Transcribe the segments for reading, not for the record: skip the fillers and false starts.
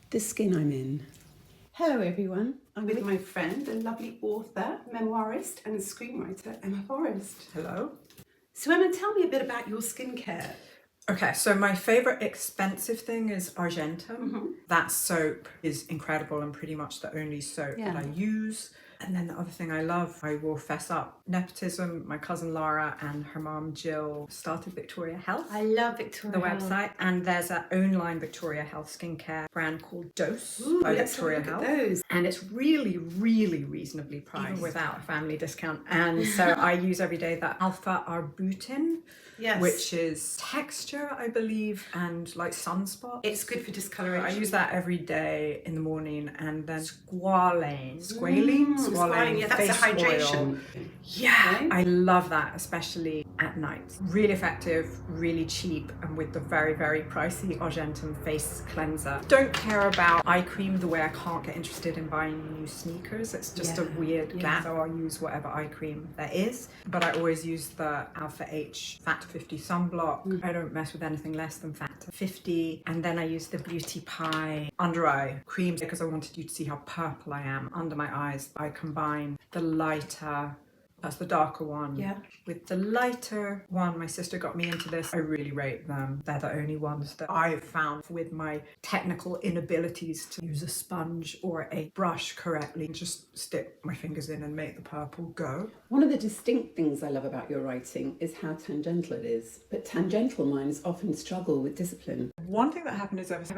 the skin I'm in. Hello everyone, I'm with my friend and lovely author, memoirist and screenwriter Emma Forrest. Hello. So Emma, tell me a bit about your skincare. Okay, so my favorite expensive thing is Argentum. That soap is incredible and pretty much the only soap that I use. And then the other thing I love, I will fess up, nepotism. My cousin Laura and her mom Jill started Victoria Health. I love Victoria the Health. website, and there's an online Victoria Health skincare brand called Dose by let's Victoria have a look Health. at those. And it's really, really reasonably priced, even without a family discount. And so I use every day the Alpha Arbutin, which is texture, I believe, and like sunspot. It's good for discoloration. I use that every day in the morning, and then squalane, yeah, that's a hydration. oil. Yeah, I love that, especially at night. Really effective, really cheap, and with the very, very pricey Argentum face cleanser. Don't care about eye cream the way I can't get interested in buying new sneakers. It's just a weird gap, so I'll use whatever eye cream there is. But I always use the Alpha H Factor 50 sunblock. I don't mess with anything less than Factor 50. And then I use the Beauty Pie under eye cream because I wanted you to see how purple I am under my eyes. I combine the lighter, that's the darker one, with the lighter one. My sister got me into this. I really rate them. They're the only ones that I've found with my technical inabilities to use a sponge or a brush correctly. Just stick my fingers in and make the purple go. One of the distinct things I love about your writing is how tangential it is, but tangential minds often struggle with discipline. One thing that happened is I was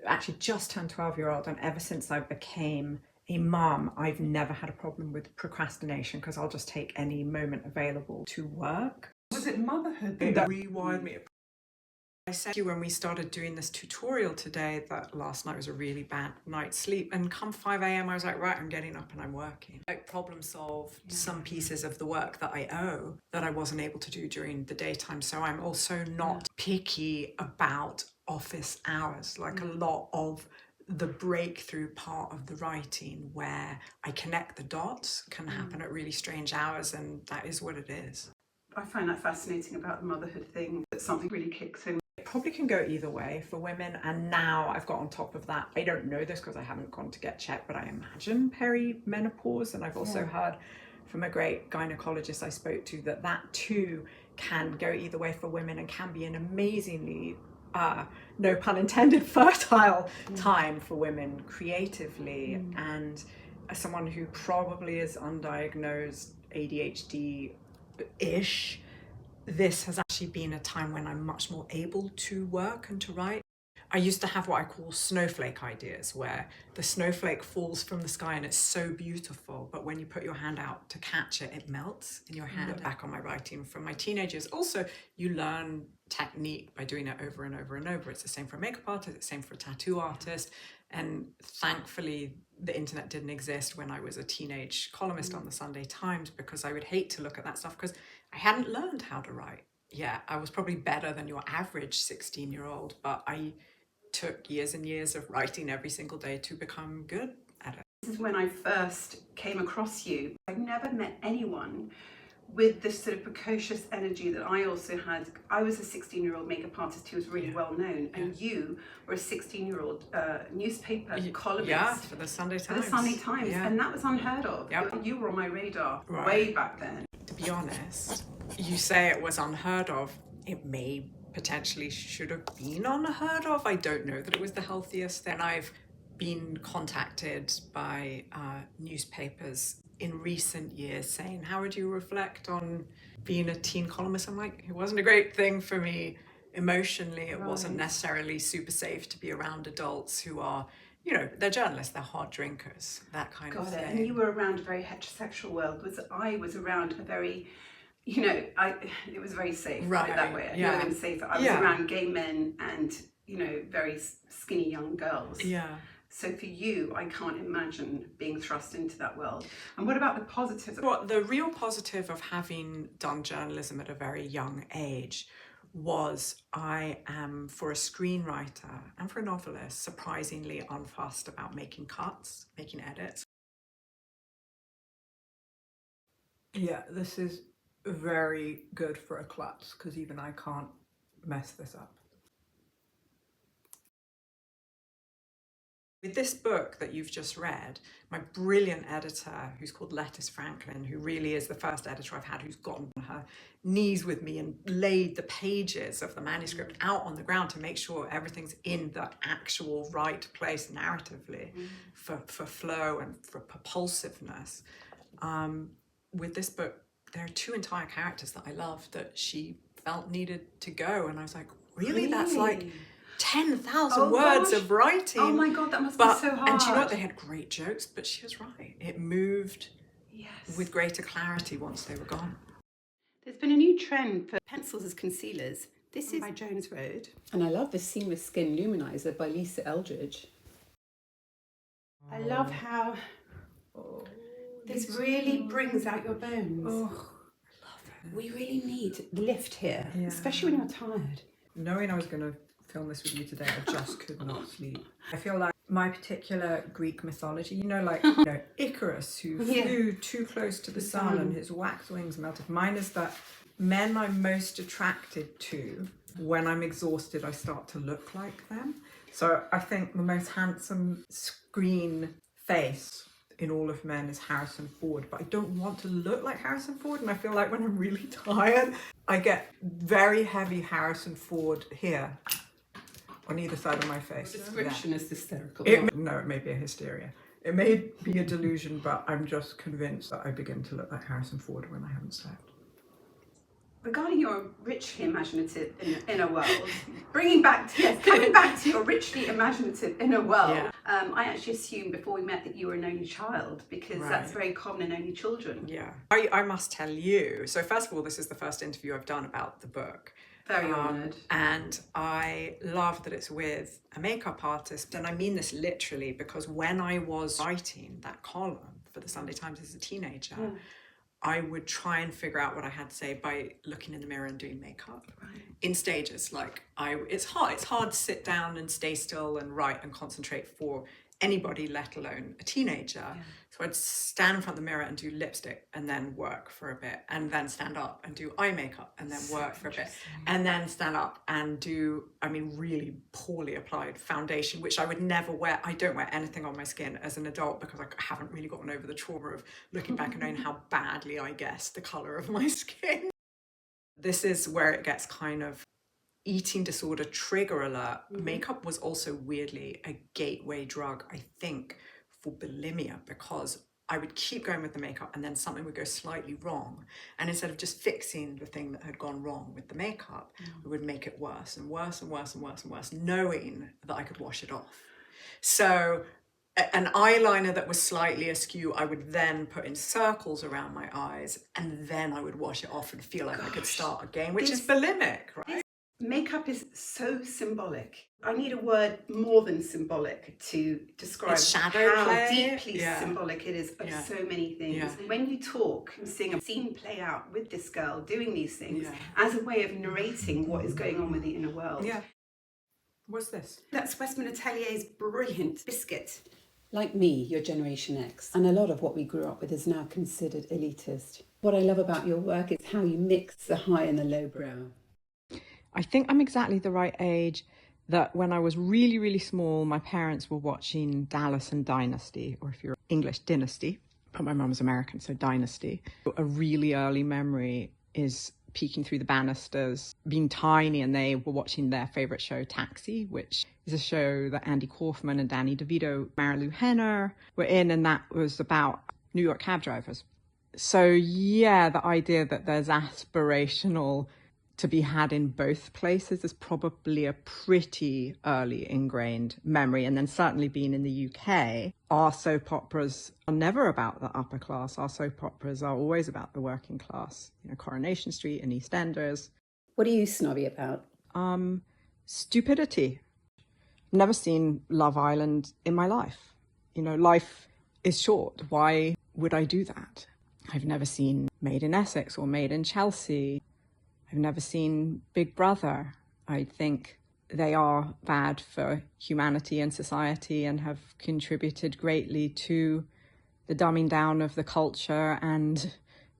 actually just turned 12-year-old, and ever since I became a mom, I've never had a problem with procrastination because I'll just take any moment available to work. Was it motherhood that rewired me? I said to you when we started doing this tutorial today that last night was a really bad night's sleep, and come 5 a.m. I was like, right, I'm getting up and I'm working. I problem solve some pieces of the work that I owe that I wasn't able to do during the daytime. So I'm also not picky about office hours, like a lot of the breakthrough part of the writing where I connect the dots can happen at really strange hours, and that is what it is. I find that fascinating about the motherhood thing, that something really kicks in. It probably can go either way for women, and now I've got on top of that. I don't know this because I haven't gone to get checked, but I imagine perimenopause, and I've also heard from a great gynecologist I spoke to that that too can go either way for women and can be an amazingly no pun intended, fertile time for women creatively. And as someone who probably is undiagnosed ADHD-ish, this has actually been a time when I'm much more able to work and to write. I used to have what I call snowflake ideas, where the snowflake falls from the sky and it's so beautiful, but when you put your hand out to catch it, it melts in your hand. Back on my writing from my teenagers. Also, you learn technique by doing it over and over and over. It's the same for a makeup artist, it's the same for a tattoo artist. And thankfully, the internet didn't exist when I was a teenage columnist on the Sunday Times, because I would hate to look at that stuff because I hadn't learned how to write. Yeah, I was probably better than your average 16-year-old, but I took years and years of writing every single day to become good at it. This is when I first came across you. I've never met anyone with this sort of precocious energy that I also had. I was a 16-year-old makeup artist who was really well known, and you were a 16-year-old newspaper columnist for the Sunday Times. For the Sunday Times, and that was unheard of. You were on my radar way back then. To be honest, you say it was unheard of. It may potentially should have been unheard of. I don't know that it was the healthiest thing. I've been contacted by newspapers in recent years saying, how would you reflect on being a teen columnist? I'm like, it wasn't a great thing for me emotionally. It wasn't necessarily super safe to be around adults who are, you know, they're journalists, they're hard drinkers, that kind of thing. And you were around a very heterosexual world, I was around a very, you know, it was very safe, put it that way. I was safer. I was around gay men and, you know, very skinny young girls. So for you, I can't imagine being thrust into that world. And what about the positives? Well, the real positive of having done journalism at a very young age was I am, for a screenwriter and for a novelist, surprisingly unfussed about making cuts, making edits. Yeah, this is very good for a klutz because even I can't mess this up. With this book that you've just read, my brilliant editor, who's called Lettice Franklin, who really is the first editor I've had who's gotten on her knees with me and laid the pages of the manuscript out on the ground to make sure everything's in the actual right place narratively for flow and for propulsiveness. With this book, there are 2 entire characters that I love that she felt needed to go. And I was like, really? That's like 10,000 words of writing. Oh my God, that must be so hard. And do you know what? They had great jokes, but she was right. It moved with greater clarity once they were gone. There's been a new trend for pencils as concealers. This is by Jones Road. And I love the Seamless Skin Luminizer by Lisa Eldridge. I love how this really brings out your bones. Oh, I love it. We really need lift here, especially when you're tired. Knowing I was going to film this with you today, I just could not sleep. I feel like my particular Greek mythology, like Icarus, who flew too close to the sun and his wax wings melted. Mine is that men I'm most attracted to, when I'm exhausted, I start to look like them. So I think the most handsome screen face in all of men is Harrison Ford, but I don't want to look like Harrison Ford, and I feel like when I'm really tired, I get very heavy Harrison Ford here on either side of my face. The description is hysterical. No, it may be a hysteria. It may be a delusion, but I'm just convinced that I begin to look like Harrison Ford when I haven't slept. Regarding your richly imaginative inner world, coming back to your richly imaginative inner world, I actually assumed before we met that you were an only child, because that's very common in only children. Yeah. I must tell you, so first of all, this is the first interview I've done about the book. Very honoured. And I love that it's with a makeup artist, and I mean this literally, because when I was writing that column for the Sunday Times as a teenager, I would try and figure out what I had to say by looking in the mirror and doing makeup in stages. It's hard to sit down and stay still and write and concentrate for anybody, let alone a teenager. So I'd stand in front of the mirror and do lipstick and then work for a bit, and then stand up and do eye makeup and then work for a bit, and then stand up and do, really poorly applied foundation, which I would never wear. I don't wear anything on my skin as an adult because I haven't really gotten over the trauma of looking back and knowing how badly I guessed the colour of my skin. This is where it gets kind of eating disorder trigger alert. Makeup was also weirdly a gateway drug, I think, for bulimia, because I would keep going with the makeup and then something would go slightly wrong, and instead of just fixing the thing that had gone wrong with the makeup, I would make it worse and worse and worse and worse and worse, knowing that I could wash it off. So an eyeliner that was slightly askew, I would then put in circles around my eyes, and then I would wash it off and feel like I could start again, which is bulimic, right? Makeup is so symbolic. I need a word more than symbolic to describe how deeply symbolic it is of so many things. When you talk and seeing a scene play out with this girl doing these things as a way of narrating what is going on with the inner world. What's this? That's Westman Atelier's brilliant biscuit. Like me, you're Generation X, and a lot of what we grew up with is now considered elitist. What I love about your work is how you mix the high and the lowbrow. I think I'm exactly the right age that when I was really, really small, my parents were watching Dallas and Dynasty, or if you're English, Dynasty. But my mum was American, so Dynasty. A really early memory is peeking through the banisters, being tiny, and they were watching their favourite show, Taxi, which is a show that Andy Kaufman and Danny DeVito, Marilu Henner were in, and that was about New York cab drivers. So yeah, the idea that there's aspirational to be had in both places is probably a pretty early ingrained memory. And then certainly being in the UK, our soap operas are never about the upper class. Our soap operas are always about the working class. Coronation Street and EastEnders. What are you snobby about? Stupidity. I've never seen Love Island in my life. Life is short. Why would I do that? I've never seen Made in Essex or Made in Chelsea. I've never seen Big Brother. I think they are bad for humanity and society and have contributed greatly to the dumbing down of the culture and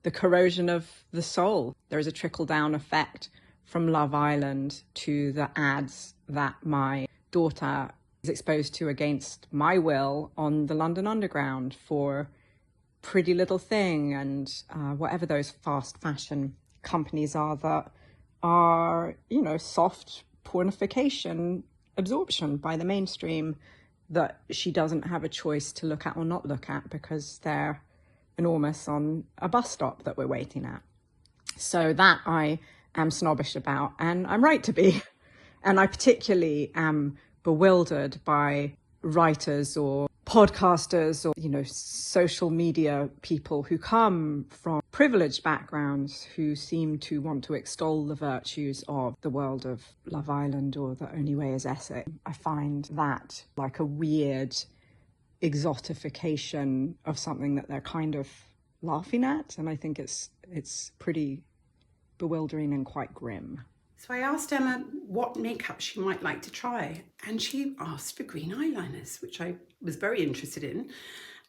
the corrosion of the soul. There is a trickle-down effect from Love Island to the ads that my daughter was exposed to against my will on the London Underground for Pretty Little Thing and whatever those fast fashion companies are that are, you know, soft pornification absorption by the mainstream that she doesn't have a choice to look at or not look at because they're enormous on a bus stop that we're waiting at. So that I am snobbish about, and I'm right to be. And I particularly am bewildered by writers or podcasters or, you know, social media people who come from privileged backgrounds who seem to want to extol the virtues of the world of Love Island or The Only Way is Essex. I find that like a weird exotification of something that they're kind of laughing at, and I think it's pretty bewildering and quite grim. So I asked Emma what makeup she might like to try, and she asked for green eyeliners, which I was very interested in.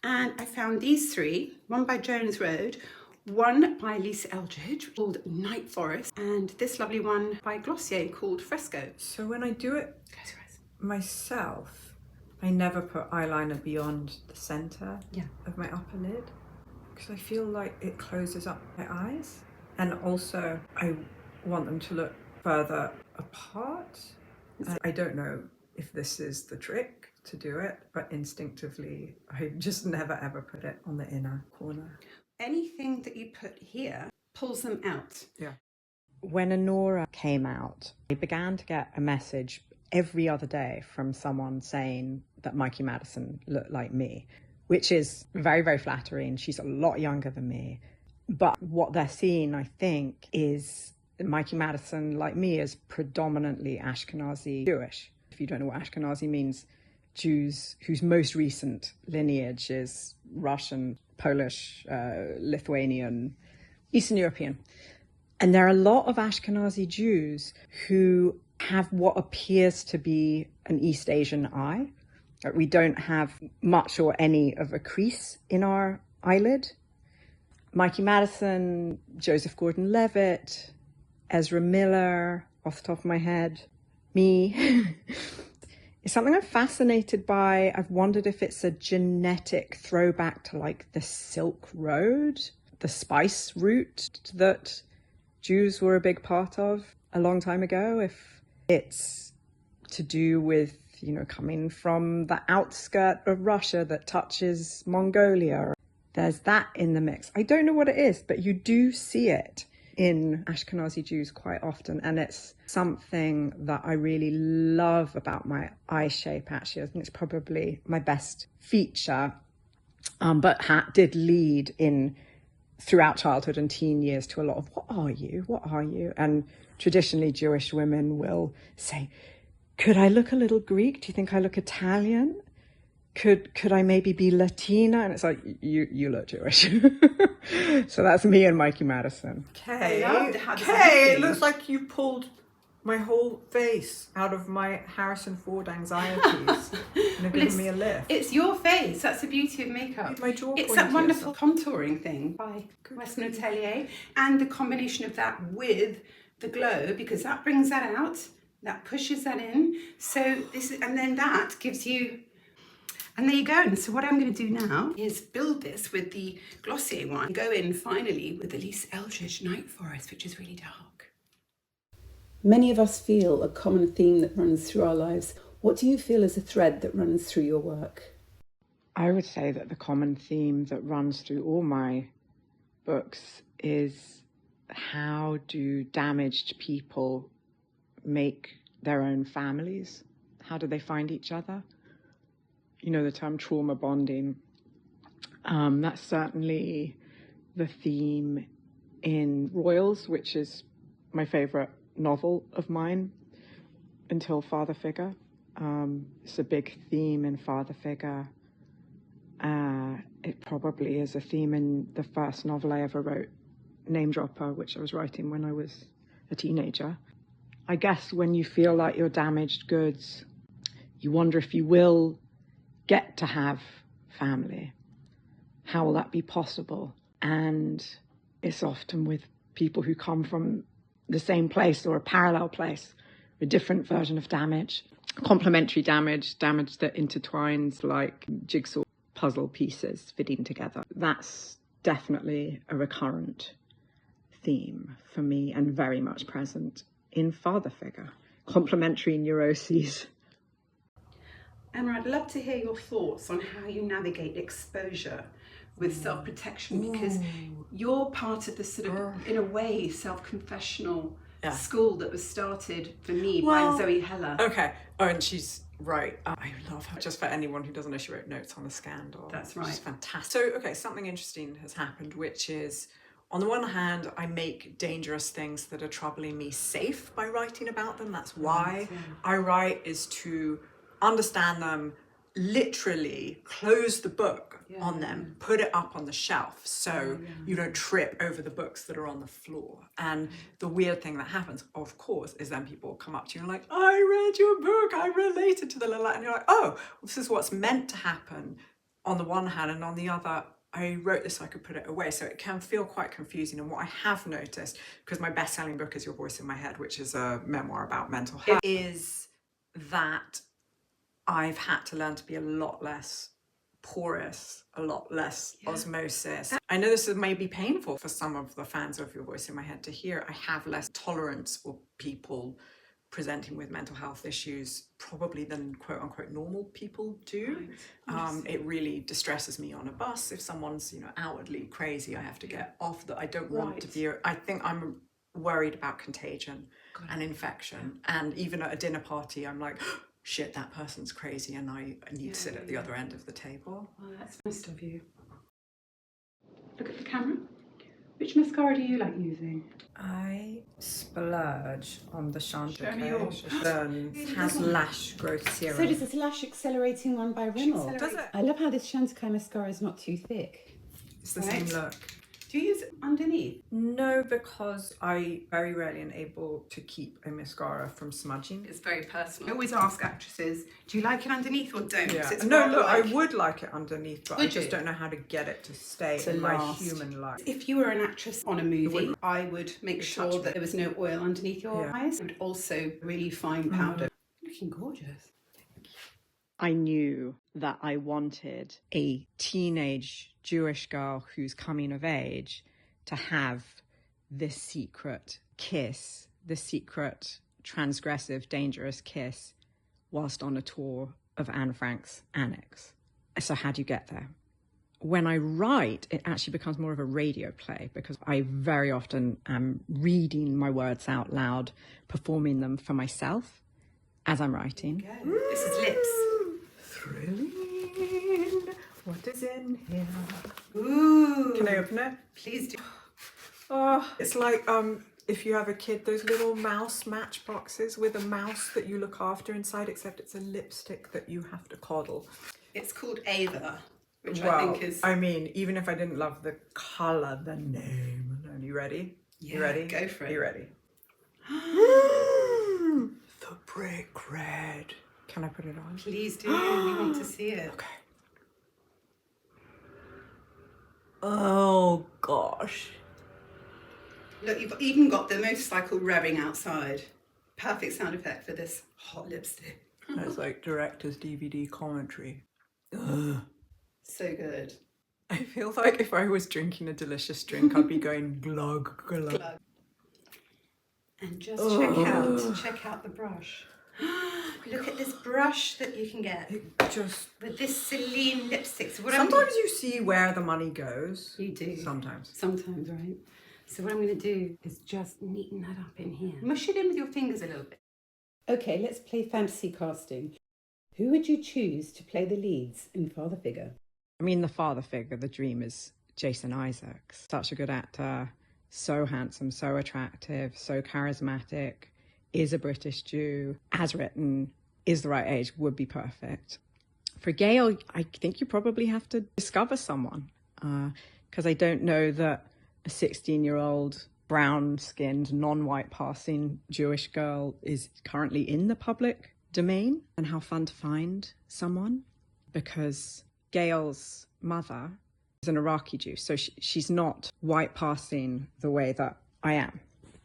And I found these three, one by Jones Road, one by Lisa Eldridge called Night Forest, and this lovely one by Glossier called Fresco. So when I do it myself, I never put eyeliner beyond the centre of my upper lid because I feel like it closes up my eyes. And also I want them to look further apart. I don't know if this is the trick to do it, but instinctively I just never ever put it on the inner corner. Anything that you put here pulls them out. Yeah. When Anora came out, I began to get a message every other day from someone saying that Mikey Madison looked like me, which is very, very flattering. She's a lot younger than me. But what they're seeing, I think, is Mikey Madison, like me, is predominantly Ashkenazi Jewish. If you don't know what Ashkenazi means, Jews whose most recent lineage is Russian, Polish, Lithuanian, Eastern European. And there are a lot of Ashkenazi Jews who have what appears to be an East Asian eye. We don't have much or any of a crease in our eyelid. Mikey Madison, Joseph Gordon-Levitt, Ezra Miller, off the top of my head, me. It's something I'm fascinated by. I've wondered if it's a genetic throwback to like the Silk Road, the spice route that Jews were a big part of a long time ago. If it's to do with, you know, coming from the outskirt of Russia that touches Mongolia. There's that in the mix. I don't know what it is, but you do see it in Ashkenazi Jews quite often. And it's something that I really love about my eye shape, actually. I think it's probably my best feature, but did lead in throughout childhood and teen years to a lot of, what are you? What are you? And traditionally Jewish women will say, could I look a little Greek? Do you think I look Italian? Could I maybe be Latina? And it's like, you look Jewish. So that's me and Mikey Madison. Okay, it looks like you pulled my whole face out of my Harrison Ford anxieties and have given me a lift. It's your face. That's the beauty of makeup. My jaw it's that wonderful contouring thing by Western Atelier, and the combination of that with the glow, because that brings that out, that pushes that in. So this is, and then that gives you. And there you go. And so what I'm going to do now is build this with the Glossier one. Go in finally with the Lisa Eldridge Night Forest, which is really dark. Many of us feel a common theme that runs through our lives. What do you feel is a thread that runs through your work? I would say that the common theme that runs through all my books is how do damaged people make their own families? How do they find each other? You know, the term trauma bonding. That's certainly the theme in Royals, which is my favourite novel of mine, until Father Figure. It's a big theme in Father Figure. It probably is a theme in the first novel I ever wrote, Name Dropper, which I was writing when I was a teenager. I guess when you feel like you're damaged goods, you wonder if you will get to have family. How will that be possible? And it's often with people who come from the same place or a parallel place, a different version of damage. Complementary damage, damage that intertwines like jigsaw puzzle pieces fitting together. That's definitely a recurrent theme for me and very much present in father figure. Complementary neuroses. Emma, I'd love to hear your thoughts on how you navigate exposure with self-protection, because you're part of the sort of, in a way, self-confessional school that was started for me by Zoe Heller. Okay. Oh, and she's right. I love her. Just for anyone who doesn't know, she wrote notes on the scandal. That's right. She's fantastic. So, okay, something interesting has happened, which is, on the one hand, I make dangerous things that are troubling me safe by writing about them. That's why I write, is to understand them, literally close the book on them, put it up on the shelf so you don't trip over the books that are on the floor. And the weird thing that happens, of course, is then people come up to you and like, I read your book, I related to the little, and you're like, oh, this is what's meant to happen on the one hand, and on the other, I wrote this so I could put it away. So it can feel quite confusing. And what I have noticed, because my best-selling book is Your Voice in My Head, which is a memoir about mental health, is that I've had to learn to be a lot less porous, a lot less osmosis. I know this may be painful for some of the fans of Your Voice in My Head to hear. I have less tolerance for people presenting with mental health issues probably than quote unquote normal people do. It really distresses me on a bus if someone's, you know, outwardly crazy. I have to get off that. I don't want to be, I think I'm worried about contagion and infection. And even at a dinner party, I'm like, shit, that person's crazy and I need to sit at the other end of the table. Well, that's nice of you. Look at the camera. Which mascara do you like using? I splurge on the Show me yours. Chantecaille. It has lash growth serum. So does this lash accelerating one by Rimmel? Does it? I love how this Chantecaille mascara is not too thick. It's the same look. Do you use it underneath? No, because I very rarely am able to keep a mascara from smudging. It's very personal. I always ask actresses, do you like it underneath or don't? Yeah. It's No, look, like... I would like it underneath, but I just don't know how to get it to stay in my human life. If you were an actress on a movie, I would make sure that there was no oil underneath your eyes. I would also really fine powder. Looking gorgeous. I knew that I wanted a teenage Jewish girl who's coming of age to have this secret kiss, this secret, transgressive, dangerous kiss whilst on a tour of Anne Frank's Annex. So how do you get there? When I write, it actually becomes more of a radio play because I very often am reading my words out loud, performing them for myself as I'm writing. This is lips. Thrilling. What is in here? Ooh. Can I open it? Please do. Oh, it's like if you have a kid, those little mouse matchboxes with a mouse that you look after inside, except it's a lipstick that you have to coddle. It's called Ava, which Well, I think is... I mean, even if I didn't love the colour, the name. Are you ready? Yeah, you ready? Go for it. You ready? The brick red. Can I put it on? Please do. We want to see it. Okay. Oh gosh. Look, you've even got the motorcycle revving outside. Perfect sound effect for this hot lipstick. That's like director's DVD commentary. So good. I feel like if I was drinking a delicious drink, I'd be going glug, glug. Glug. And just check out the brush. Look at this brush that you can get with this Celine lipstick. So sometimes you see where the money goes. You do. Sometimes. Sometimes, right? So what I'm going to do is just neaten that up in here. Mush it in with your fingers a little bit. Okay, let's play fantasy casting. Who would you choose to play the leads in Father Figure? I mean, the father figure, the dream is Jason Isaacs. Such a good actor, so handsome, so attractive, so charismatic, is a British Jew, as written, is the right age, would be perfect. For Gail, I think you probably have to discover someone, because I don't know that a 16-year-old brown-skinned, non-white passing Jewish girl is currently in the public domain, and how fun to find someone, because Gail's mother is an Iraqi Jew, so she's not white passing the way that I am.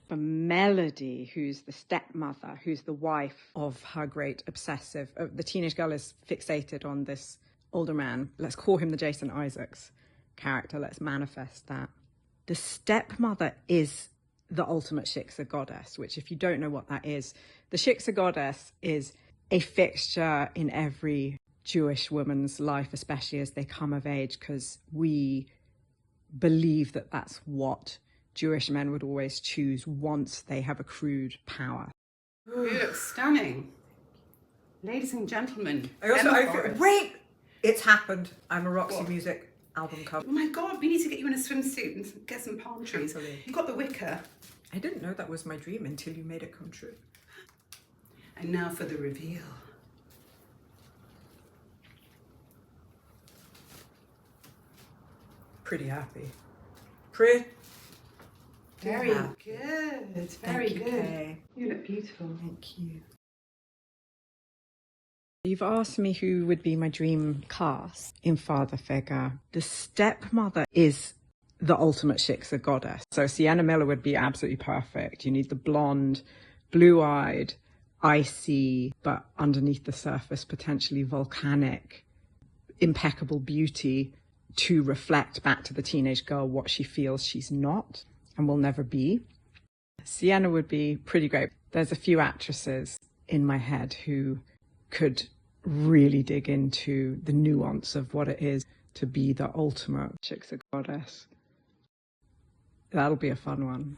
For Melody, who's the stepmother, who's the wife of her great obsessive, the teenage girl is fixated on this older man. Let's call him the Jason Isaacs character. Let's manifest that. The stepmother is the ultimate Shiksa goddess, which if you don't know what that is, the Shiksa goddess is a fixture in every Jewish woman's life, especially as they come of age, because we believe that that's what Jewish men would always choose once they have accrued power. You look stunning. Ladies and gentlemen, wait! It's happened. I'm a Roxy Music album cover. Oh my God, we need to get you in a swimsuit and get some palm trees. Absolutely. You got the wicker. I didn't know that was my dream until you made it come true. And now for the reveal. Pretty happy. Pretty Very happy. good. It's very Thank you, good. Kay. You look beautiful. Thank you. You've asked me who would be my dream cast in father figure. The stepmother is the ultimate Shiksa goddess. So Sienna Miller would be absolutely perfect. You need the blonde, blue-eyed, icy, but underneath the surface, potentially volcanic, impeccable beauty to reflect back to the teenage girl what she feels she's not and will never be. Sienna would be pretty great. There's a few actresses in my head who could really dig into the nuance of what it is to be the ultimate Shiksa goddess. That'll be a fun one.